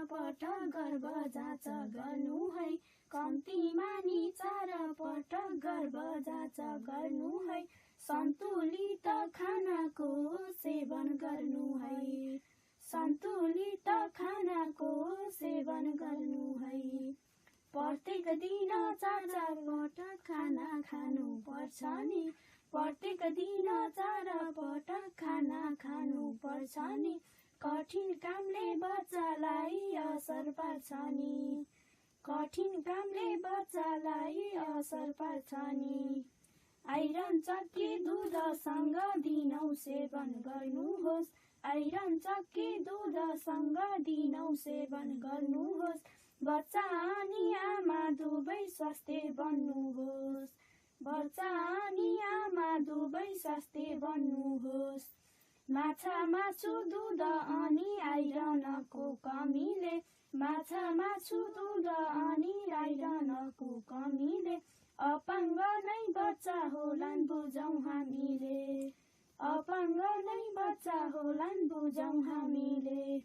पटक गर्भ जाँच गर्नु है, कम्तीमा नि 4 पटक गर्भ जाँच गर्नु है, सन्तुलित खानाको सेवन गर्नु है, सन्तुलित खानाको सेवन गर्नु है। प्रत्येक दिन 4 पटक खाना खानु पर्छ नि, प्रत्येक दिन 4 पटक खाना खानु पर्छ नि, कठिन कामले बच्चालाई असर पार्छ नि, कठिन कामले बच्चालाई असर पार्छ नि। आइरन चक्की दुधसँग दिनौ सेवन गर्नुहोस्, आइरन चक्की दुधसँग दिनौ सेवन गर्नुहोस्, बच्चा अनि आमा दुवै स्वस्थ बन्नुहोस्, बच्चा अनि आमा दुवै स्वस्थ बन्नुहोस्। माछा मासु दुध अनि आइरनको कमीले, माछा मासु दुध अनि आइरनको कमीले अपाङ्ग नै बच्चा होलान् बुझौँ हामीले, अपाङ्ग नै बच्चा होलान् बुझौँ हामीले।